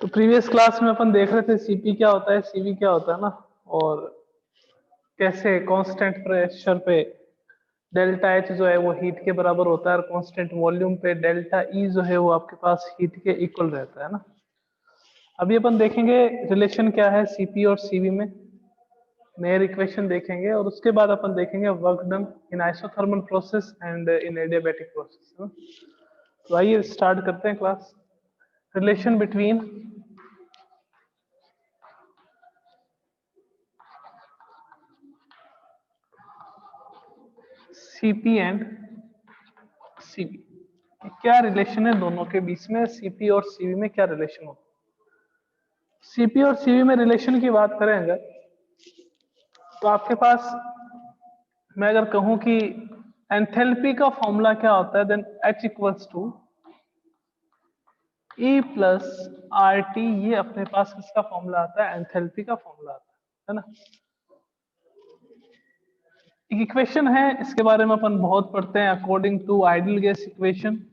तो previous class में अपन देख रहे थे सीपी क्या होता है, सीवी क्या होता है ना, और कैसे कांस्टेंट प्रेशर पे डेल्टा एच जो है वो हीट के बराबर होता है और कांस्टेंट वॉल्यूम पे डेल्टा ई जो है वो आपके पास हीट के इक्वल रहता है ना। अभी अपन देखेंगे रिलेशन क्या है सीपी और सीवी में, मेयर इक्वेशन देखेंगे और उसके बाद अपन देखेंगे work done in isothermal process and in adiabatic process. तो आइए स्टार्ट करते हैं class. Relation between CP and CV, क्या रिलेशन है दोनों के बीच में, सीपी और सीवी में क्या रिलेशन होता है। सीपी और सीवी में रिलेशन की बात करें अगर, तो आपके पास मैं अगर कहूं कि एंथैल्पी का फॉर्मूला क्या होता है, then H equals to E plus R T, ये अपने पास किसका फॉर्मूला आता है, एंथैल्पी का फॉर्मूला आता है ना। एक इक्वेशन है, इसके बारे में अपन बहुत पढ़ते हैं, according to ideal gas equation.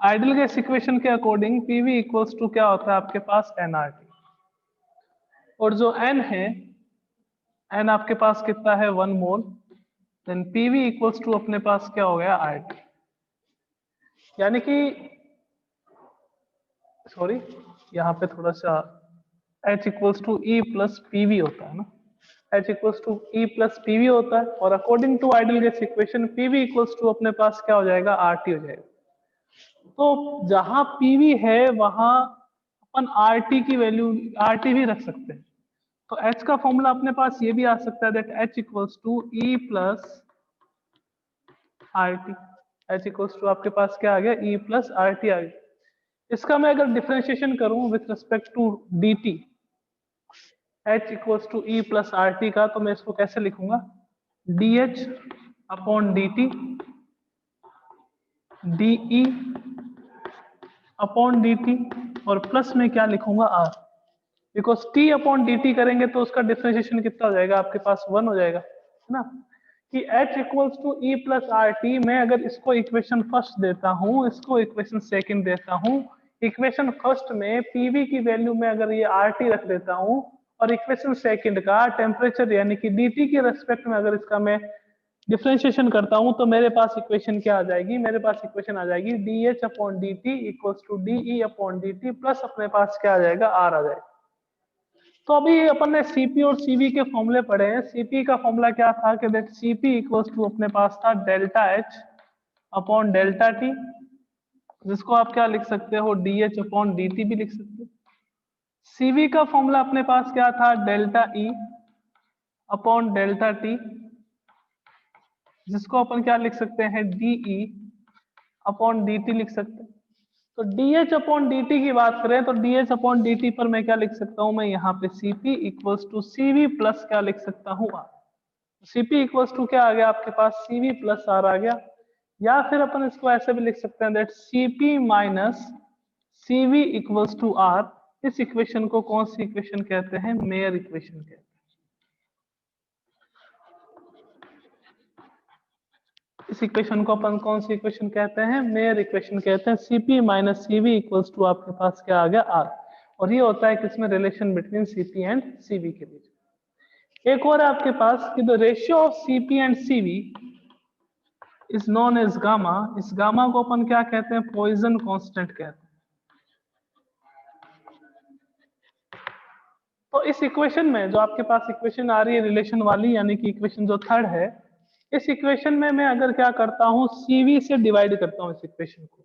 Ideal gas equation के अकॉर्डिंग पीवी इक्वल्स टू क्या होता है आपके पास, एनआरटी, और जो एन है, एन आपके पास कितना है, 1 मोल, देन पीवी इक्वल्स टू अपने पास क्या हो गया, आरटी। यानी कि सॉरी, यहाँ पे थोड़ा सा H equals to E plus PV होता है ना, H equals to E plus PV होता है, और according to ideal gas equation PV equals to अपने पास क्या हो जाएगा, आरटी हो जाएगा। तो जहां पीवी है वहां अपन आरटी की वैल्यू, आरटी भी रख सकते हैं। तो H का फॉर्मूला अपने पास ये भी आ सकता है, that H equals to E plus RT. H equals to आपके पास क्या आ गया, ई प्लस आरटी आ गया। इसका मैं अगर डिफरेंशिएशन करूं with respect to dt, H equals to E plus R T का, तो मैं इसको कैसे लिखूंगा, D H upon D T D E upon D T, और प्लस में क्या लिखूंगा, R, because T upon D T करेंगे तो उसका डिफरेंशिएशन कितना हो जाएगा आपके पास, 1 हो जाएगा, है ना। कि H equals to E plus R T, मैं अगर इसको इक्वेशन फर्स्ट देता हूं, इसको इक्वेशन सेकंड देता हूं, इक्वेशन फर्स्ट में पीवी की वैल्यू में अगर ये आर टी रख देता हूं, और इक्वेशन सेकंड का टेम्परेचर यानी कि dt के रेस्पेक्ट में अगर इसका मैं डिफरेंशिएशन करता हूं, तो मेरे पास इक्वेशन क्या आ जाएगी, मेरे पास इक्वेशन आ जाएगी D H upon D T equals to D E upon D T plus अपने पास क्या आ जाएगा, आर आ जाएगा। तो अभी अपन ने सीपी और सीवी के फॉर्मूले पढ़े हैं। सीपी का फॉर्मूला क्या था कि दैट सीपी इक्वल्स टू अपने पास था delta H upon delta T, जिसको आप क्या लिख सकते हो, D H upon D T भी लिख सकते हो। सीवी का फॉर्मूला अपने पास क्या था, delta E upon delta T, जिसको अपन क्या लिख सकते हैं, डीई अपॉन डी टी लिख सकते हैं। तो D H upon D T की बात करें तो D H upon D T पर मैं क्या लिख सकता हूं, मैं यहाँ पे CP equals to CV plus क्या लिख सकता हूँ, आर। सीपी इक्वल्स टू क्या आ गया आपके पास, सीवी प्लस आर आ गया। या फिर अपन इसको ऐसे भी लिख सकते हैं, that CP minus CV equals to R. इस इक्वेशन को कौन सी इक्वेशन कहते हैं, मेयर इक्वेशन कहते हैं। इस इक्वेशन को अपन कौन सी इक्वेशन कहते हैं, मेयर इक्वेशन कहते हैं। CP minus CV equals to आपके पास क्या आ गया, आर। और ये होता है किसमें, relation between CP and CV के बीच। एक और है आपके पास कि the ratio of CP and CV is known as gamma. इस गामा को अपन क्या कहते हैं, पॉइजन कांस्टेंट कहते हैं। तो इस इक्वेशन में जो आपके पास इक्वेशन आ रही है रिलेशन वाली, यानी कि इक्वेशन जो थर्ड है, इस इक्वेशन में मैं अगर क्या करता हूं, सीवी से डिवाइड करता हूं इस इक्वेशन को।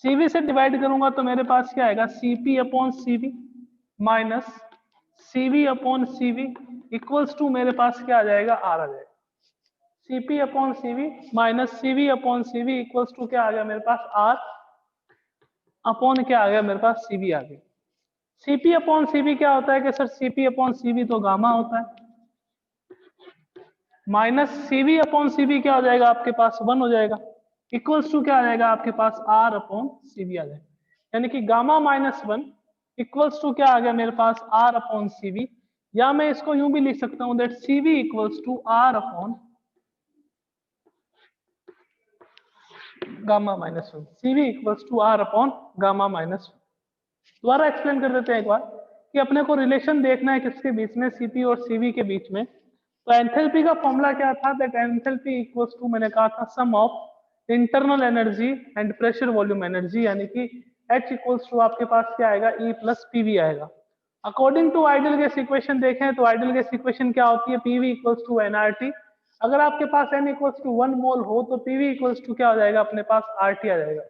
सीवी से डिवाइड करूंगा तो मेरे पास क्या आएगा, CP upon CV minus CV upon CV equals to मेरे पास क्या आ जाएगा, आर आ जाएगा। CP upon CV minus CV upon CV equals to क्या आ गया मेरे पास, आर अपॉन क्या आ गया मेरे पास, सीवी आ गया। सीपी अपॉन सीवी क्या होता है कि सर, सीपी अपॉन सीवी तो गामा होता है, माइनस सीवी अपॉन सीवी क्या हो जाएगा आपके पास, 1 हो जाएगा, इक्वल्स टू क्या आ जाएगा आपके पास, आर अपॉन सीवी आ जाएगा। यानी कि गामा माइनस 1 इक्वल्स टू क्या आ गया मेरे पास, आर अपॉन सीवी। या मैं इसको यूं भी लिख सकता हूं, that CV equals to R upon gamma minus 1, CV equals to R upon gamma minus 1। दोबारा एक्सप्लेन कर देते हैं एक बार कि अपने को रिलेशन देखना है किसके बीच में, CP और CV के बीच में। तो एंथैल्पी का फॉर्मूला क्या था, दैट एंथैल्पी इक्वल्स टू मैंने कहा था sum of internal energy and pressure volume energy, यानी कि H इक्वल्स टू आपके पास क्या आएगा, E प्लस PV आएगा। According to ideal gas equation देखें तो आइडियल गैस इक्वेशन क्या होती है, PV इक्वल्स टू nRT। अगर आपके पास N इक्वल्स टू 1 मोल हो तो PV इक्वल्स टू क्या हो जाएगा, अपने पास RT आ जाएगा।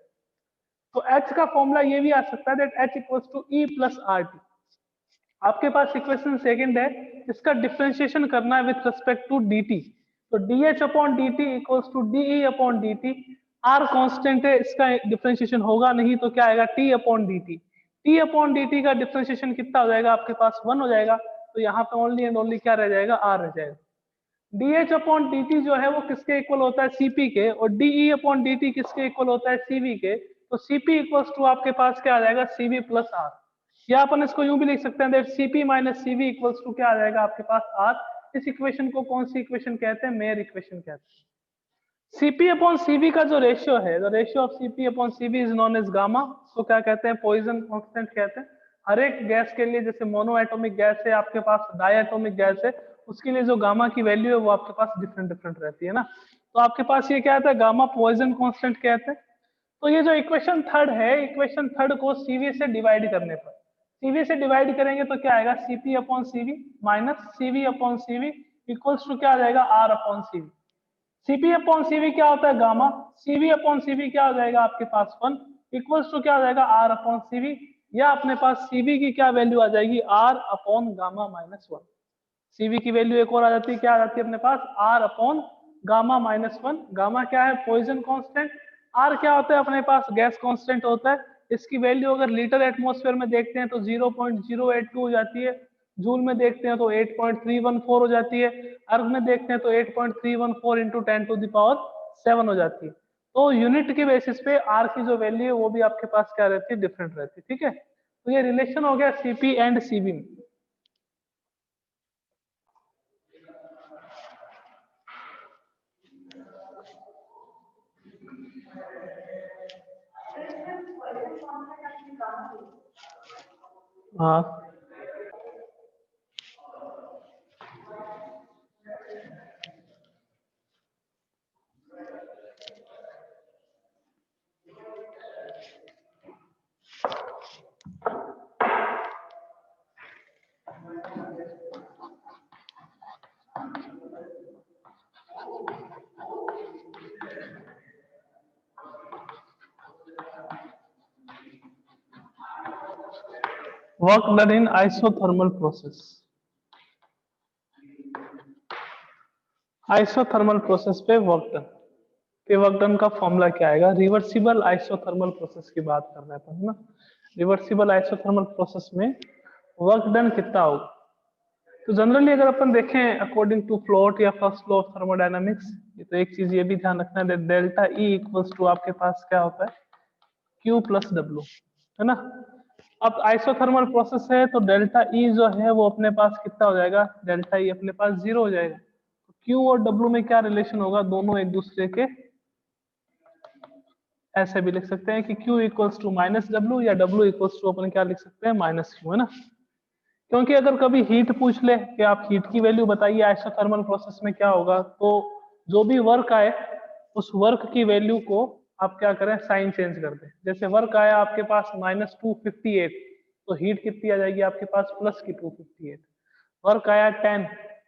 तो H का फॉर्मूला ये भी आ सकता है that H equals to E plus RT। आपके पास इक्वेशन सेकंड है, इसका डिफरेंशिएशन करना है विथ रिस्पेक्ट टू dt। तो dH upon dt equals to dE upon dt। R constant है, इसका डिफरेंशिएशन होगा नहीं तो क्या आएगा, T upon dt। T upon dt का डिफरेंशिएशन कितना हो जाएगा, आपके पास 1 हो जाएगा। तो यहाँ पे ओनली एंड ओनली क्या रह जाएगा, R रह जाएगा। dH अपॉन dt जो है वो किसके इक्वल होता है, CP के, और dE अपॉन dt किसके इक्वल होता है, CV के। तो CP इक्वल्स टू आपके पास क्या आ जाएगा, CV प्लस R। या अपन इसको यूं भी लिख सकते हैं that CP minus CV equals to क्या आ जाएगा, आपके पास R। इस इक्वेशन को कौन सी इक्वेशन कहते हैं, मेयर इक्वेशन कहते हैं। CP अपॉन CV का जो रेशियो है, the ratio of CP upon CV is known as gamma. तो क्या कहते हैं, पॉइजन कांस्टेंट कहते हैं। हर एक गैस के लिए, जैसे मोनो एटॉमिक गैस है, आपके पास डायटोमिक गैस है, उसके लिए जो गामा की वैल्यू है वो आपके पास डिफरेंट डिफरेंट रहती है ना। तो आपके पास ये क्या आता है, गामा पॉइजन कांस्टेंट कहते हैं। तो ये जो इक्वेशन थर्ड है, इक्वेशन थर्ड को CV से डिवाइड करने पर, CV से डिवाइड करेंगे तो क्या आएगा, CP upon CV minus CV upon CV equals to क्या आ जाएगा, R upon CV। CP upon CV क्या होता है, गामा। CV अपॉन CV क्या हो जाएगा, आपके पास 1 इक्वल्स टू क्या हो जाएगा, R अपॉन CV। या अपने पास CV की क्या वैल्यू आ जाएगी, R upon gamma minus 1। CV की वैल्यू एक और आ जाती है, क्या आ जाती है अपने पास, R upon gamma minus 1। Gamma क्या है, पॉइजन कांस्टेंट। R क्या होता है अपने पास, गैस कांस्टेंट होता है। इसकी वैल्यू अगर लीटर एटमॉस्फेयर में देखते हैं तो 0.082 हो जाती है। जूल में देखते हैं तो 8.314 हो जाती है। अर्ग में देखते हैं तो 8.314 इंटू 10⁻⁷ हो जाती है। तो यूनिट के बेसिस पे R की जो वैल्यू है वो भी आपके पास क्या रहती है, डिफरेंट रहती है। ठीक है, तो ये रिलेशन हो गया CP एंड CV में। हाँ, work done in isothermal process. Isothermal process पे वर्क डन, पे वर्क डन का फॉर्मूला क्या आएगा, रिवर्सिबल आइसोथर्मल प्रोसेस की बात कर रहे हैं अपन, है ना। रिवर्सिबल आइसोथर्मल प्रोसेस में वर्क डन कितना होगा। तो जनरली अगर अपन देखें अकॉर्डिंग टू फ्लोट या फर्स्ट लॉ ऑफ थर्मोडायनामिक्स, तो एक चीज ये भी ध्यान रखना है, डेल्टा E इक्वल्स टू आपके पास क्या होता है, Q प्लस W, है ना। अब आइसोथर्मल प्रोसेस है तो डेल्टा E जो है वो अपने पास कितना हो जाएगा, डेल्टा E अपने पास 0 हो जाएगा। तो Q और W में क्या रिलेशन होगा, दोनों एक दूसरे के, ऐसे भी लिख सकते हैं कि Q equals to minus W, या W इक्वल्स टू अपन क्या लिख सकते हैं, माइनस Q, है ना। क्योंकि अगर कभी हीट पूछ ले कि आप हीट की वैल्यू बताइए आइसोथर्मल प्रोसेस में क्या होगा, तो जो भी वर्क आए उस वर्क की वैल्यू को आप क्या करें, साइन चेंज कर दें। जैसे वर्क आया आपके पास -258, तो हीट कितनी आ जाएगी आपके पास, प्लस की 258। वर्क आया 10,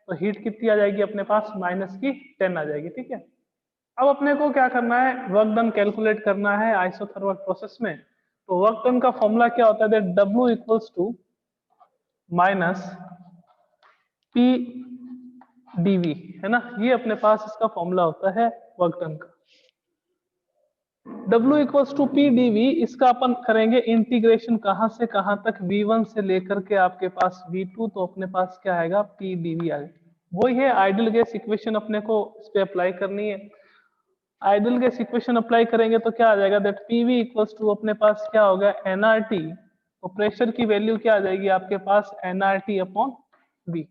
तो हीट कितनी आ जाएगी अपने पास, माइनस की 10 आ जाएगी। ठीक है, अब अपने को क्या करना है, वर्क डन कैलकुलेट करना है आइसोथर्मल प्रोसेस में। तो वर्क डन का फॉर्मूला क्या होता है, W equals to minus P dV, है ना। ये अपने पास इसका फॉर्मूला होता है वर्क डन का। W equals to P dV, इसका अपन करेंगे इंटीग्रेशन कहां से कहां तक, V1 से लेकर के आपके पास V2, तो अपने पास क्या आएगा, P dV आएगा। वही है आइडियल गैस इक्वेशन, अपने को इस पे अप्लाई करनी है। आइडियल गैस इक्वेशन अप्लाई करेंगे तो क्या आ जाएगा, दैट PV इक्वल्स टू अपने पास क्या होगा, nRT। तो प्रेशर की वैल्यू क्या आ जाएगी आपके पास, nRT अपॉन V।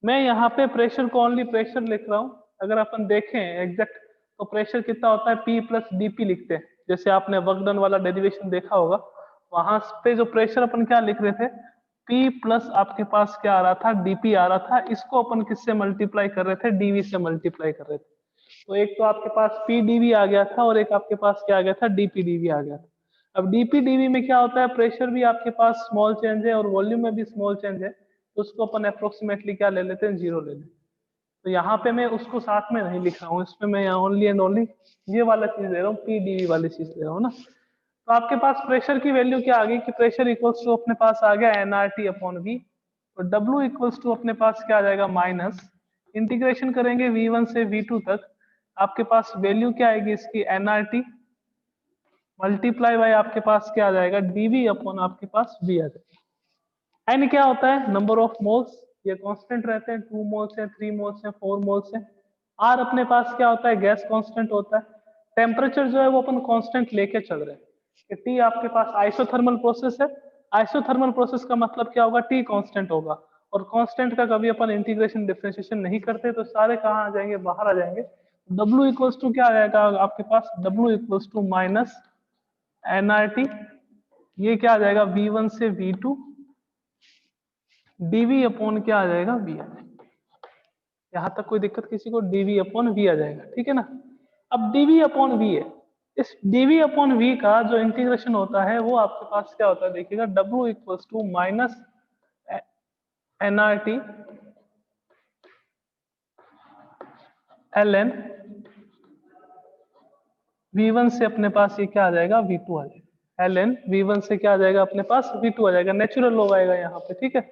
मैं यहाँ पे प्रेशर को ओनली प्रेशर लिख रहा हूँ। अगर अपन देखें एग्जैक्ट तो प्रेशर कितना होता है P प्लस dP लिखते हैं। जैसे आपने वर्क डन वाला डेरिवेशन देखा होगा, वहां पे जो प्रेशर अपन क्या लिख रहे थे, P प्लस आपके पास क्या आ रहा था, dP आ रहा था। इसको अपन किससे मल्टीप्लाई कर रहे थे, dV से मल्टीप्लाई कर रहे थे। तो एक तो आपके पास P dV आ गया था और एक आपके पास क्या आ गया था, dP dV आ गया था। अब dP dV में क्या होता है, प्रेशर भी आपके पास स्मॉल चेंज है और वॉल्यूम में भी स्मॉल चेंज है, तो उसको अपन अप्रोक्सीमेटली क्या ले लेते हैं, 0 ले लेते हैं। तो यहाँ पे मैं उसको साथ में नहीं लिख रहा हूँ, इसमें मैं ओनली एंड ओनली ये वाला चीज ले रहा हूँ, P dV वाली चीज ले रहा हूँ ना। तो आपके पास प्रेशर की वैल्यू क्या आ गई कि प्रेशर इक्वल्स टू अपने पास आ गया nRT अपॉन V, तो W इक्वल्स टू अपने पास क्या आ जाएगा, माइनस इंटीग्रेशन करेंगे V1 से V2 तक, आपके पास वैल्यू क्या आएगी इसकी, nRT मल्टीप्लाई बाय आपके पास क्या आ जाएगा, dV अपॉन आपके पास V आ जाएगा। एन क्या होता है, नंबर ऑफ मोल्स, ये कांस्टेंट रहते हैं, 2 मोल्स है, 3 मोल्स है, 4 मोल्स है। आर अपने पास क्या होता है, गैस कांस्टेंट होता है। टेम्परेचर जो है वो अपन कांस्टेंट लेके चल रहे हैं कि टी आपके पास आइसोथर्मल प्रोसेस है। आइसोथर्मल प्रोसेस का मतलब क्या होगा, टी कांस्टेंट होगा, और कांस्टेंट का कभी अपन इंटीग्रेशन डिफरेंशिएशन नहीं करते, तो सारे कहाँ आ जाएंगे, बाहर आ जाएंगे। W इक्वल्स टू क्या आ जाएगा आपके पास, W equals to minus nRT, ये क्या आ जाएगा, V1 से V2 dV अपॉन क्या आ जाएगा, V आ जाएगा। यहां तक कोई दिक्कत किसी को, dV अपॉन V आ जाएगा, ठीक है ना। अब dV अपॉन V है, इस dV अपॉन V का जो इंटीग्रेशन होता है वो आपके पास क्या होता है, देखिएगा, W equals to minus nRT ln V1 से अपने पास ये क्या आ जाएगा, V2 आ जाएगा। ln V1 से क्या आ जाएगा अपने पास, V2 आ जाएगा, नेचुरल लॉग आएगा यहाँ पे, ठीक है।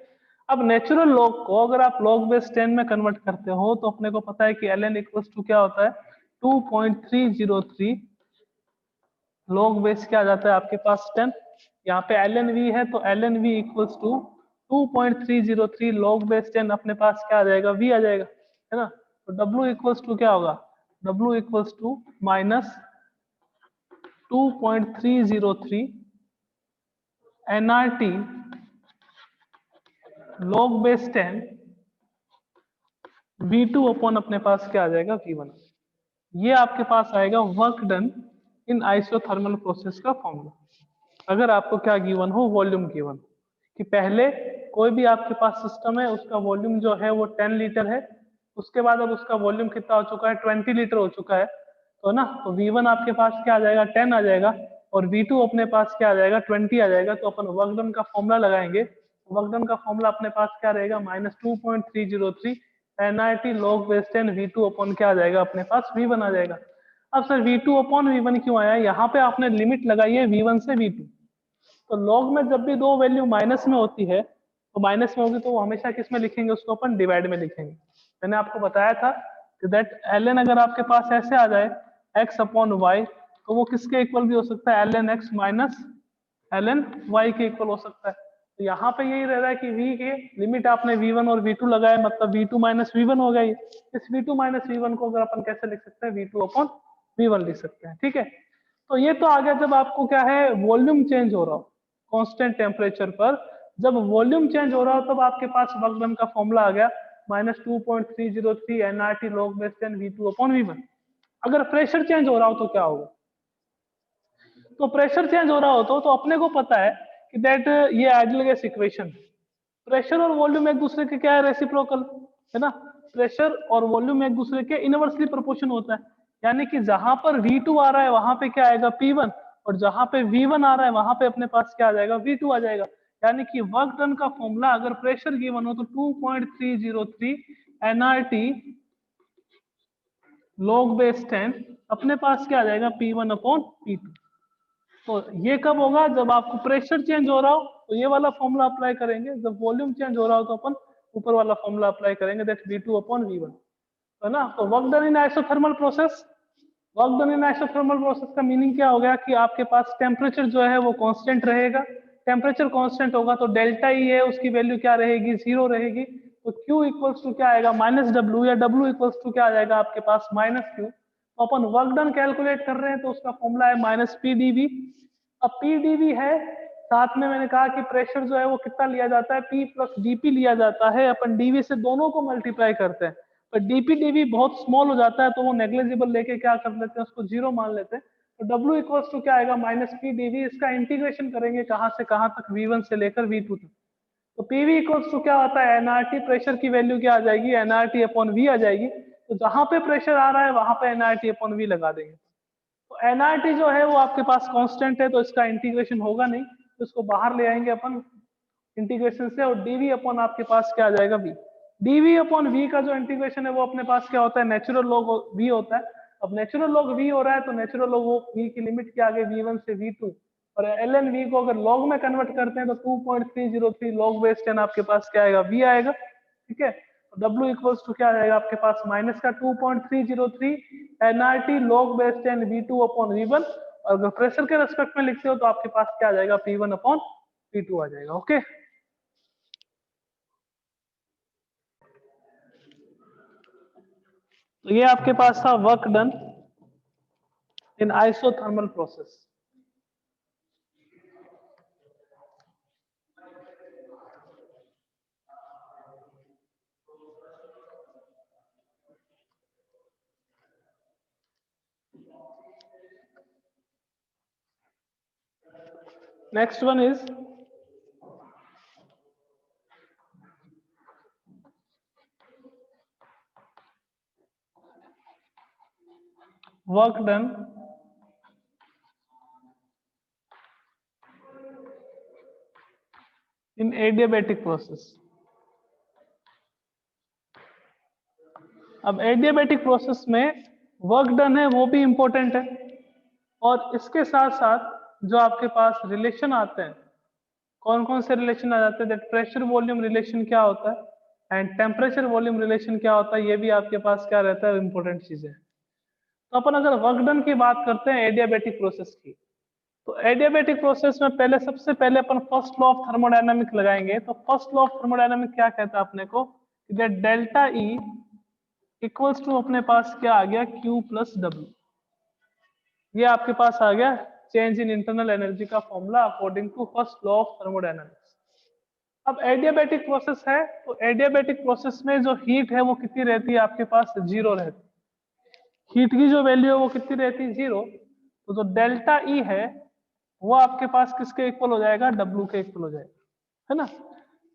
अब नेचुरल लॉग को अगर आप लॉग बेस 10 में कन्वर्ट करते हो तो अपने को पता है कि ln इक्वल्स टू क्या होता है, 2.303 लॉग बेस क्या आ जाता है आपके पास 10। यहाँ पे ln V है तो ln V equals to 2.303 log base 10 अपने पास क्या आ जाएगा, V आ जाएगा, है ना। तो W इक्वल्स टू क्या होगा, W equals to minus 2.303 nRT log base 10 V2 upon अपने पास क्या आ जाएगा, V1। ये आपके पास आएगा work done in isothermal process का फॉर्मूला। अगर आपको क्या गिवन हो, वॉल्यूम गिवन, कि पहले कोई भी आपके पास सिस्टम है उसका वॉल्यूम जो है वो 10 लीटर है, उसके बाद अब उसका वॉल्यूम कितना हो चुका है, 20 लीटर हो चुका है, तो ना, तो V1 आपके पास क्या आ जाएगा, 10 आ जाएगा, और V2 अपने पास क्या आ जाएगा, 20 आ जाएगा। तो अपन वर्क डन का फॉर्मूला लगाएंगे, वर्क डन का फॉर्मूला अपने पास क्या रहेगा, minus 2.303 nRT log base 10 V2 upon क्या आ जाएगा अपने पास, V1 आ जाएगा। अब सर V2 अपॉन V1 क्यों आया, यहाँ पे आपने लिमिट लगाई है V1 से V2, तो लॉग में जब भी दो वैल्यू माइनस में होती है, तो माइनस में होगी तो वो हमेशा किस में लिखेंगे, उसको अपन डिवाइड में लिखेंगे। मैंने आपको बताया था कि दैट ln अगर आपके पास ऐसे आ जाए x अपॉन वाई, तो वो किसके इक्वल भी हो सकता है, ln x minus ln y के इक्वल हो सकता है। तो यहाँ पे यही रह रहा है कि v के लिमिट आपने v1 और v2 लगाए, मतलब v2 माइनस v1 हो गई। इस v2 माइनस v1 को अगर अपन कैसे लिख सकते हैं, v2 अपॉन v1 लिख सकते हैं, ठीक है। तो ये तो आ गया जब आपको क्या है, वॉल्यूम चेंज हो रहा हो कांस्टेंट टेम्परेचर पर। जब वॉल्यूम चेंज हो रहा हो तब आपके पास वर्क डन का फॉर्मूला आ गया, minus 2.303 nRT log base 10 V2 upon V1। अगर प्रेशर चेंज हो रहा हो तो क्या होगा, तो प्रेशर चेंज हो रहा हो तो अपने को पता है कि दैट ये आइडियल गैस इक्वेशन, प्रेशर और वॉल्यूम एक दूसरे के क्या है, रेसिप्रोकल, है ना। प्रेशर और वॉल्यूम एक दूसरे के इनवर्सली प्रोपोर्शन होता है, यानी कि जहां पर V2 आ रहा है वहां पे क्या आएगा, P1, और जहां पे V1 आ रहा है वहां पे अपने पास क्या आ जाएगा, V2 आ जाएगा। यानी कि वर्क डन का फॉर्मूला अगर प्रेशर गिवन हो तो 2.303 nRT log बेस 10 अपने पास क्या आ जाएगा, P1 अपॉन P2। तो ये कब होगा, जब आपको प्रेशर चेंज हो रहा हो तो ये वाला फॉर्मूला अप्लाई करेंगे, जब वॉल्यूम चेंज हो रहा हो तो अपन ऊपर वाला फॉर्मूला अप्लाई करेंगे, दैट V2 अपॉन V1, है ना। तो work done in isothermal process, work done in isothermal process का मीनिंग क्या हो गया कि आपके पास टेम्परेचर जो है वो कांस्टेंट रहेगा। टेम्परेचर कांस्टेंट होगा तो डेल्टा ई है उसकी वैल्यू क्या रहेगी, 0 रहेगी। तो Q इक्वल्स टू क्या आएगा, माइनस W, या W इक्वल्स टू क्या आ जाएगा आपके पास, माइनस Q। तो अपन वर्क डन कैलकुलेट कर रहे हैं तो उसका फॉर्मूला है माइनस PdV। अब PdV है, साथ में मैंने कहा कि प्रेशर जो है वो कितना लिया जाता है, P प्लस dP लिया जाता है, अपन dV से दोनों को मल्टीप्लाई करते हैं। पर डीपी डीवी बहुत स्मॉल हो जाता है तो वो नेग्लिजिबल लेके क्या कर लेते हैं, उसको जीरो मान लेते हैं। तो W इक्वल्स टू क्या आएगा, माइनस पी डीवी। इसका इंटीग्रेशन करेंगे कहाँ से कहाँ तक, V1 से लेकर V2 तक। तो पीवी इक्वल्स टू क्या होता है, एनआरटी प्रेशर की वैल्यू क्या आ जाएगी, एनआरटी अपॉन वी आ जाएगी। तो जहां पे प्रेशर आ रहा है वहां पे एनआरटी अपॉन वी लगा देंगे। तो एनआरटी जो है वो आपके पास कांस्टेंट है तो इसका इंटीग्रेशन होगा नहीं, तो इसको बाहर ले आएंगे अपन इंटीग्रेशन से, और डीवी अपॉन आपके पास क्या आ जाएगा, वी। डीवी अपॉन वी का जो इंटीग्रेशन है वो अपने पास क्या होता है, नेचुरल लॉग वी होता है। अब नेचुरल लॉग वी हो रहा है तो नेचुरल लॉग वी की लिमिट क्या आ गई, वी1 से वी2, और एल एन वी को अगर लॉग में कन्वर्ट करते हैं तो 2.303 लॉग बेस 10 आपके पास क्या आएगा, वी आएगा। ठीक है, तो W इक्वल्स टू क्या आएगा आपके पास, माइनस का 2.303 NRT log base 10 V2 upon V1, और अगर प्रेशर के रेस्पेक्ट में लिखते हो तो आपके पास क्या आ जाएगा, P1 अपॉन P2 आ जाएगा। ओके, तो ये आपके पास था work done in isothermal process. Next one is work done in adiabatic process। अब एडियाबेटिक प्रोसेस में वर्क डन है वो भी इंपॉर्टेंट है, और इसके साथ साथ जो आपके पास रिलेशन आते हैं, कौन कौन से रिलेशन आ जाते हैं, दैट प्रेशर वॉल्यूम रिलेशन क्या होता है एंड टेम्परेचर वॉल्यूम रिलेशन क्या होता है, ये भी आपके पास क्या रहता है, इंपॉर्टेंट चीजें। तो अपन अगर वर्क डन की बात करते हैं एडियाबेटिक प्रोसेस की, तो एडियाबेटिक प्रोसेस में पहले सबसे पहले अपन फर्स्ट लॉ ऑफ थर्मोडायनामिक लगाएंगे। तो फर्स्ट लॉ ऑफ थर्मोडायनामिक क्या कहता है अपने को, that delta E equals to अपने पास क्या आ गया, Q प्लस W। ये आपके पास आ गया चेंज इन इंटरनल एनर्जी का formula according to first law of thermodynamics. अब एडियाबेटिक प्रोसेस है तो एडियाबेटिक प्रोसेस में जो हीट है वो कितनी रहती है आपके पास, जीरो रहती है। हीट की जो वैल्यू है वो कितनी रहती है, जीरो। तो जो डेल्टा ई है वो आपके पास किसके इक्वल हो जाएगा, डब्ल्यू के इक्वल हो जाएगा, है ना।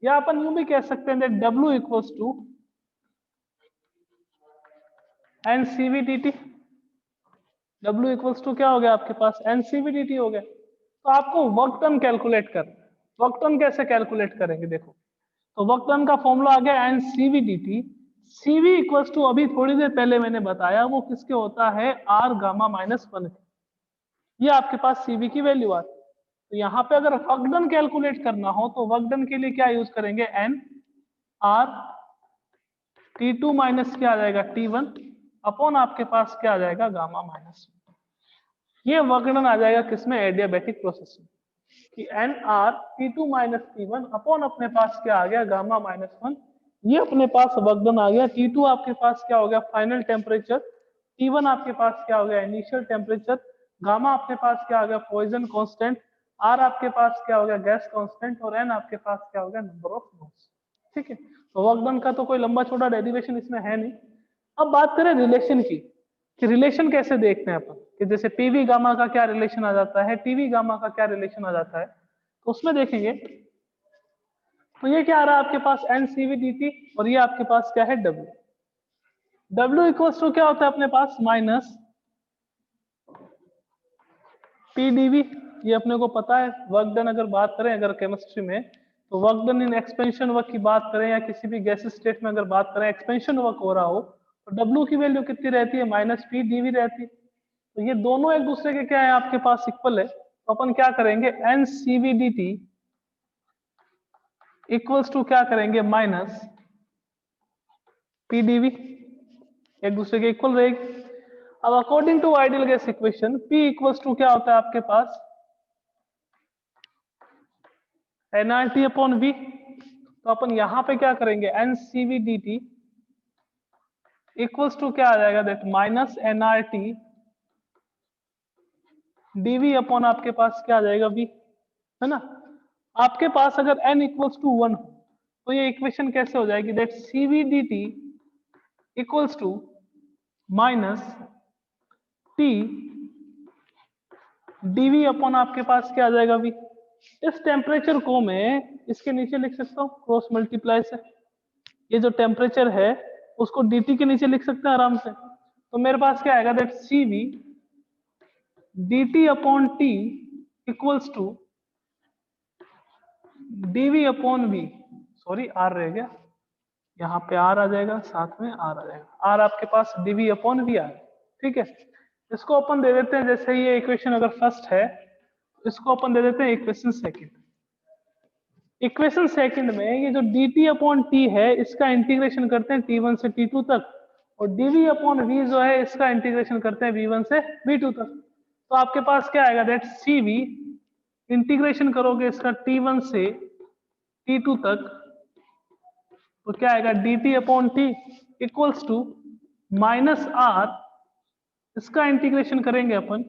या अपन यूं भी कह सकते हैं W equals to N CV D T. W equals to क्या हो गया आपके पास, एनसीवीडीटी हो गया। तो आपको वर्क डन कैलकुलेट कर, वर्क डन कैसे कैलकुलेट करेंगे, देखो तो वर्क डन का फॉर्मूला आ गया एनसीवीडीटी। सीवी इक्वल्स टू अभी थोड़ी देर पहले मैंने बताया वो किसके होता है, आर गामा माइनस 1। ये आपके पास सीवी की वैल्यू आती है। तो यहाँ पे अगर वर्क डन कैलकुलेट करना हो तो वर्क डन के लिए क्या यूज करेंगे, एन आर T2 माइनस क्या आ जाएगा, T1 अपॉन आपके पास क्या आ जाएगा, गामा माइनस। ये वर्कडन आ जाएगा किसमें, एडियाबेटिक प्रोसेस में, कि N R T2 minus T1 upon अपने पास क्या आ गया, गामा माइनस 1। ये अपने पास वर्कडन आ गया। T2 आपके पास क्या हो गया, फाइनल टेम्परेचर। T1 आपके पास क्या हो गया, इनिशियल टेम्परेचर। गामा आपके पास क्या हो गया, पॉइजन कांस्टेंट। आर आपके पास क्या हो गया, गैस कांस्टेंट। और एन आपके पास क्या हो गया, नंबर ऑफ मोल्स। ठीक है, तो वर्कडन का तो कोई लंबा छोटा डेरिवेशन इसमें है नहीं। अब बात करें रिलेशन की, कि रिलेशन कैसे देखते हैं अपन, कि जैसे पीवी गामा का क्या रिलेशन आ जाता है, टीवी गामा का क्या रिलेशन आ जाता है, तो उसमें देखेंगे तो ये क्या आ रहा है आपके पास, एन सीवी डी टी, और ये आपके पास क्या है, डब्ल्यू। डब्ल्यू इक्वल्स टू क्या होता है अपने पास, माइनस पीडीवी। ये अपने को पता है। वर्क डन अगर बात करें अगर केमिस्ट्री में, तो work done in expansion work की बात करें या किसी भी गैस स्टेट में अगर बात करें, एक्सपेंशन वर्क हो रहा हो, तो डब्ल्यू की वैल्यू कितनी रहती है, माइनस पी डीवी रहती है। तो ये दोनों एक दूसरे के क्या है आपके पास, इक्वल है। तो अपन क्या करेंगे, N CV D T equals to क्या करेंगे, माइनस पीडीवी, एक दूसरे के इक्वल रहेगी। अब according to ideal gas equation P equals to क्या होता है आपके पास, एनआरटी अपॉन वी। तो अपन यहां पे क्या करेंगे, N CV D T equals to क्या आ जाएगा, that minus nRT dV upon आपके पास क्या आ जाएगा, वी, है ना। आपके पास अगर n इक्वल्स टू 1 हो तो ये इक्वेशन कैसे हो जाएगी, that CV D T equals to minus T dV upon आपके पास क्या आ जाएगा वी। इस टेम्परेचर को मैं इसके नीचे लिख सकता हूँ क्रॉस मल्टीप्लाई से। ये जो टेम्परेचर है उसको dt के नीचे लिख सकते हैं आराम से। तो मेरे पास क्या आएगा that CV dt upon T equals to dv upon V. Sorry r रह गया, यहाँ पे r आ जाएगा, साथ में r आ जाएगा। r आपके पास dv अपॉन वी आ, ठीक है। इसको अपन दे देते हैं, जैसे ये इक्वेशन अगर फर्स्ट है इसको अपन दे देते हैं इक्वेशन सेकंड। इक्वेशन सेकंड में ये जो dt अपॉन टी है इसका इंटीग्रेशन करते हैं t1 से t2 तक, और dv अपॉन v जो है इसका इंटीग्रेशन करते हैं v1 से v2 तक। तो आपके पास क्या आएगा दैट CV इंटीग्रेशन करोगे इसका t1 से t2 तक, तो क्या आएगा dt upon T equals to minus r, इसका इंटीग्रेशन करेंगे अपन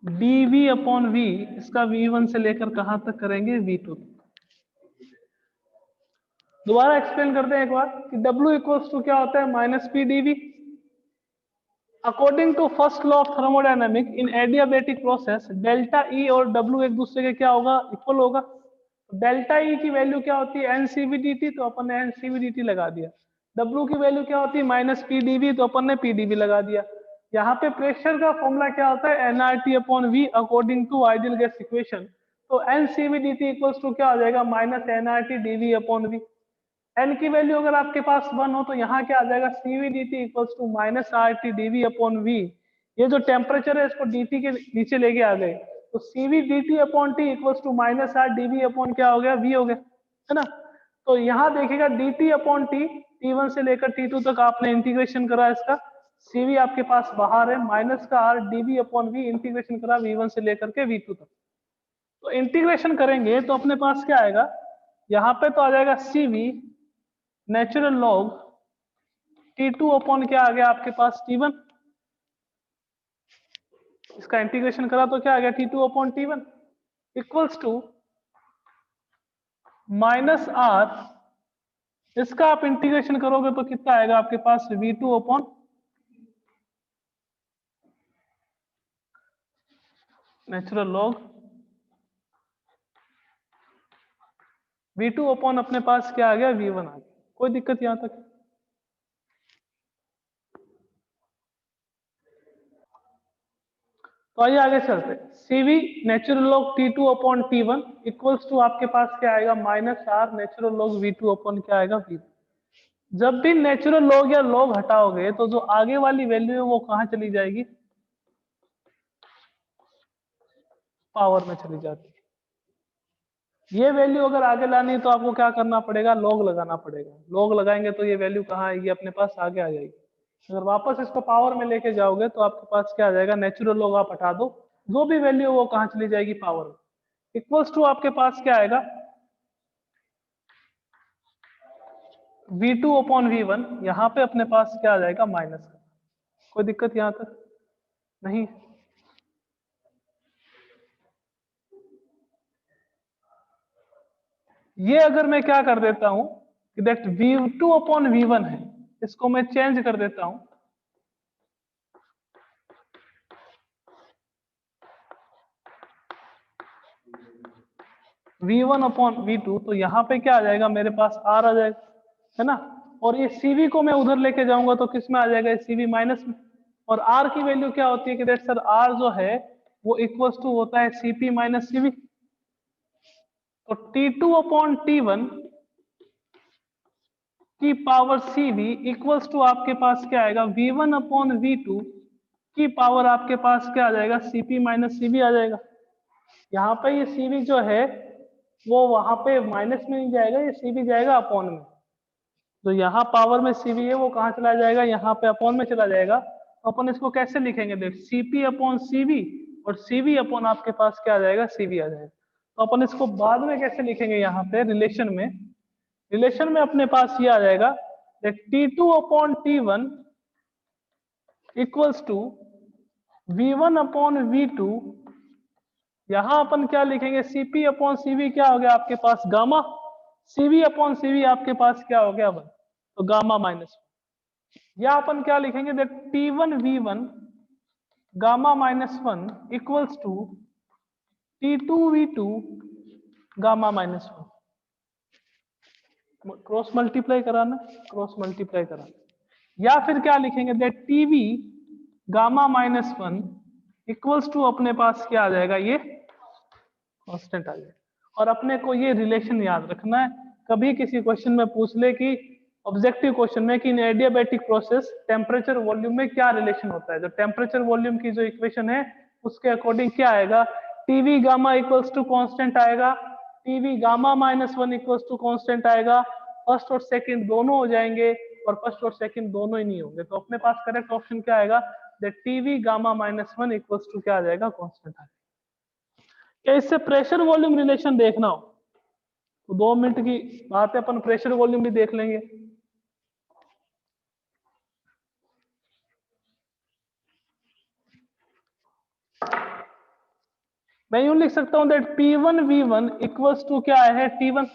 dv अपॉन v, इसका v1 से लेकर कहां तक करेंगे v2 तक। दोबारा एक्सप्लेन करते हैं एक बार कि w इक्वल्स टू क्या होता है minus P dv। According to first law of thermodynamic in adiabatic process delta E और W एक दूसरे के क्या होगा इक्वल होगा। डेल्टा E की वैल्यू क्या होती है NCV/dt, तो अपन ने NCV/dt लगा दिया। W की वैल्यू क्या होती है माइनस PdV, तो अपन ने PdV लगा दिया। यहाँ पे प्रेशर का फॉर्मूला क्या होता है nRT upon V according to ideal gas equation. तो NCV/dt इक्वल्स टू क्या हो जाएगा minus nRT dV upon V। n की वैल्यू अगर आपके पास 1 हो तो यहाँ क्या आ जाएगा CVdt equals to minus RT dV upon V। ये जो टेम्परेचर है इसको dt के नीचे लेके आ गए, तो CVdt upon t equals to minus R dV upon क्या हो गया V हो गया, है ना। तो यहाँ देखिएगा dt अपॉन t t1 से लेकर t2 तक आपने इंटीग्रेशन करा, इसका CV आपके पास बाहर है, माइनस का R dV upon V integration करा v1 से लेकर के v2 तक। तो इंटीग्रेशन करेंगे तो अपने पास क्या आएगा, यहाँ पे तो आ जाएगा CV natural log T2 upon क्या आ गया आपके पास T1, इसका इंटीग्रेशन करा तो क्या आ गया T2 upon T1 equals to minus R, इसका आप इंटीग्रेशन करोगे तो कितना आएगा आपके पास V2 upon natural log V2 upon अपने पास क्या आ गया V1 आ गया। कोई दिक्कत यहां तक? तो आइए आगे चलते हैं। CV natural log T2 upon T1 equals to आपके पास क्या आएगा minus R natural log V2 upon क्या आएगा V। जब भी नेचुरल लॉग या लॉग हटाओगे तो जो आगे वाली वैल्यू है वो कहां चली जाएगी, पावर में चली जाती है। ये वैल्यू अगर आगे लानी है तो आपको क्या करना पड़ेगा, लॉग लगाना पड़ेगा। लॉग लगाएंगे तो ये वैल्यू कहाँ आएगी अपने पास आगे आ जाएगी। अगर वापस इसको पावर में लेके जाओगे तो आपके पास क्या आ जाएगा, नेचुरल लॉग आप हटा दो, जो भी वैल्यू वो कहाँ चली जाएगी पावर में। इक्वल्स टू आपके पास क्या आएगा V2 अपॉन V1, यहाँ पे अपने पास क्या आ जाएगा माइनस का। कोई दिक्कत यहाँ तक नहीं? ये अगर मैं क्या कर देता हूं कि दैट V2 अपॉन V1 है, इसको मैं चेंज कर देता हूं V1 अपॉन V2, तो यहाँ पे क्या आ जाएगा मेरे पास R आ जाएगा, है ना। और ये CV को मैं उधर लेके जाऊंगा तो किस में आ जाएगा, CV माइनस में। और R की वैल्यू क्या होती है कि दैट सर R जो है वो इक्वल्स टू होता है CP माइनस CV। तो T2 अपॉन T1 की पावर CV इक्वल्स टू आपके पास क्या आएगा V1 अपॉन V2 की पावर आपके पास क्या आ जाएगा CP माइनस CV आ जाएगा। यहाँ पे ये CV जो है वो वहां पे माइनस में नहीं जाएगा, ये CV जाएगा अपॉन में। तो यहाँ पावर में CV है वो कहाँ चला जाएगा, यहाँ पे अपॉन में चला जाएगा। तो अपन इसको कैसे लिखेंगे, देख CP अपॉन CV और CV अपॉन आपके पास क्या आ जाएगा CV आ जाएगा। तो अपन इसको बाद में कैसे लिखेंगे, यहाँ पे रिलेशन में, रिलेशन में अपने पास ये आ जाएगा T2 upon T1 equals to V1 upon V2। यहां अपन क्या लिखेंगे CP अपॉन CV क्या हो गया आपके पास गामा, CV अपॉन CV आपके पास क्या हो गया 1, तो गामा माइनस 1, या अपन क्या लिखेंगे that T1V1 gamma minus 1 equals to T2V2 gamma minus 1, cross multiply कराना, क्रॉस मल्टीप्लाई कराना, या फिर क्या लिखेंगे that TV gamma minus 1 equals to अपने पास क्या आ जाएगा, ये कांस्टेंट आ जाएगा। और अपने को ये रिलेशन याद रखना है, कभी किसी क्वेश्चन में पूछ ले कि ऑब्जेक्टिव क्वेश्चन में कि इन एडियाबैटिक प्रोसेस टेम्परेचर वॉल्यूम में क्या रिलेशन होता है, जो टेम्परेचर वॉल्यूम की जो इक्वेशन है उसके अकॉर्डिंग क्या आएगा, TV gamma equals to constant आएगा, TV gamma minus 1 equals to constant आएगा, फर्स्ट और सेकंड दोनों हो जाएंगे और फर्स्ट और सेकंड दोनों ही नहीं होंगे, तो अपने पास करेक्ट ऑप्शन क्या आएगा, that TV gamma minus 1 equals to क्या आ जाएगा, कांस्टेंट आएगा। क्या इससे प्रेशर वॉल्यूम रिलेशन देखना हो तो 2 मिनट की बात है, अपन प्रेशर वॉल्यूम भी देख लेंगे। मैं यूं लिख सकता हूं दैट P1V1 इक्वल्स टू क्या है, T1,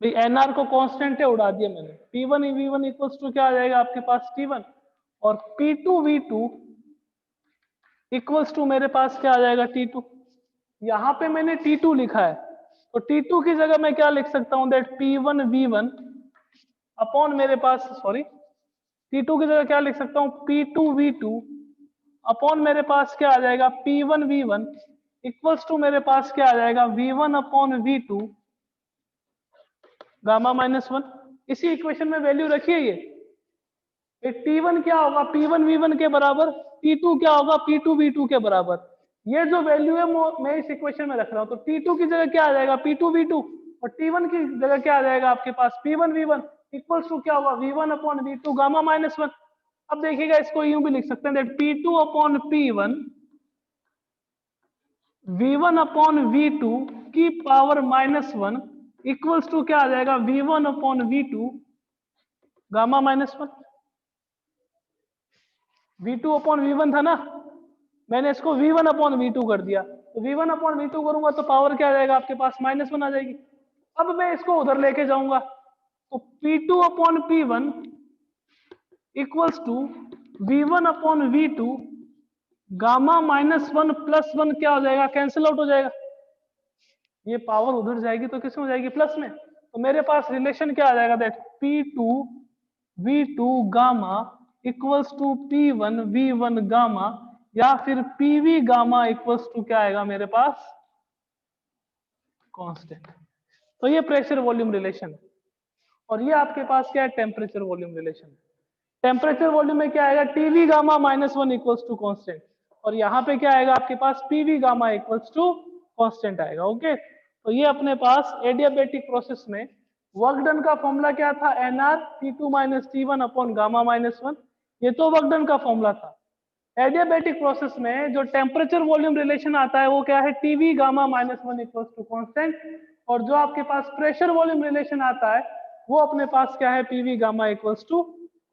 भाई एनआर को कांस्टेंट है उड़ा दिया मैंने, P1V1 इक्वल्स टू क्या आ जाएगा आपके पास T1, और P2V2 इक्वल्स टू मेरे पास क्या आ जाएगा T2। यहां पे मैंने T2 लिखा है, तो T2 की जगह मैं क्या लिख सकता हूं दैट P1V1 अपॉन मेरे पास, सॉरी, T2 की जगह क्या लिख सकता हूं, P2V2 अपॉन मेरे पास क्या आ जाएगा, P1V1 इक्वल्स टू मेरे पास क्या आ जाएगा, V1 upon V2 gamma minus 1। इसी इक्वेशन में वैल्यू रखिए, ये T1 क्या होगा, P1V1 के बराबर, T2 क्या होगा, P2V2 के बराबर। ये जो वैल्यू है मैं इस इक्वेशन में रख रहा हूं, तो T2 की जगह क्या आ जाएगा, P2V2, और T1 की जगह क्या आ जाएगा आपके पास, P1V1 इक्वल्स टू क्या होगा, V1 upon V2 gamma minus 1। अब देखिएगा इसको यूं भी लिख सकते हैं that P2 upon P1 V1 upon V2 की पावर माइनस 1 इक्वल्स टू क्या आ जाएगा, V1 upon V2 gamma minus 1। V2 upon V1 था ना, मैंने इसको V1 अपॉन V2 कर दिया, तो V1 अपॉन V2 करूंगा तो पावर क्या आ जाएगा आपके पास, माइनस 1 आ जाएगी। अब मैं इसको उधर लेके जाऊंगा, तो P2 upon P1 equals to V1 upon V2 gamma minus 1 plus 1 क्या हो जाएगा, कैंसिल आउट हो जाएगा, ये पावर उधर जाएगी तो किसमें हो जाएगी, प्लस में। तो मेरे पास रिलेशन क्या आ जाएगा, that P2V2 gamma equals to P1V1 gamma, या फिर PV गामा इक्वल्स टू क्या आएगा मेरे पास, कांस्टेंट। तो ये प्रेशर वॉल्यूम रिलेशन है, और ये आपके पास क्या है, temperature volume relation. Temperature volume में क्या आएगा, TV gamma minus 1 equals to constant, और यहाँ पे क्या आएगा आपके पास, PV gamma equals to constant आएगा। ओके, तो ये अपने पास एडियाबैटिक प्रोसेस में वर्क डन का फॉर्मूला क्या था, NR T2 minus T1 upon gamma minus 1, ये तो वर्क डन का फॉर्मूला था। एडियाबैटिक प्रोसेस में जो टेम्परेचर वॉल्यूम रिलेशन आता है वो क्या है, TV gamma minus 1 equals to constant, और जो आपके पास प्रेशर वॉल्यूम रिलेशन आता है वो अपने पास क्या है, PV gamma equals to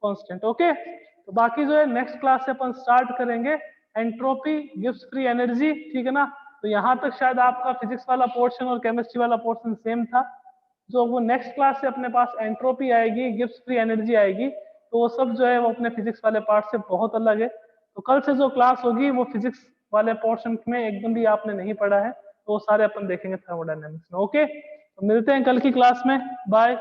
constant. Okay, तो बाकी जो है नेक्स्ट क्लास से अपन स्टार्ट करेंगे एंट्रोपी गिव्स फ्री एनर्जी, ठीक है ना। तो यहाँ तक शायद आपका फिजिक्स वाला पोर्शन और केमिस्ट्री वाला पोर्शन सेम था, जो वो नेक्स्ट क्लास से अपने पास एंट्रोपी आएगी, गिव्स फ्री एनर्जी आएगी, तो वो सब जो है वो अपने फिजिक्स वाले पार्ट से बहुत अलग है। तो कल से जो क्लास होगी वो फिजिक्स वाले पोर्शन में एकदम भी आपने नहीं पढ़ा है, तो वो सारे अपन देखेंगे थर्मोडायनेमिक्स में। ओके, तो मिलते हैं कल की क्लास में, बाय।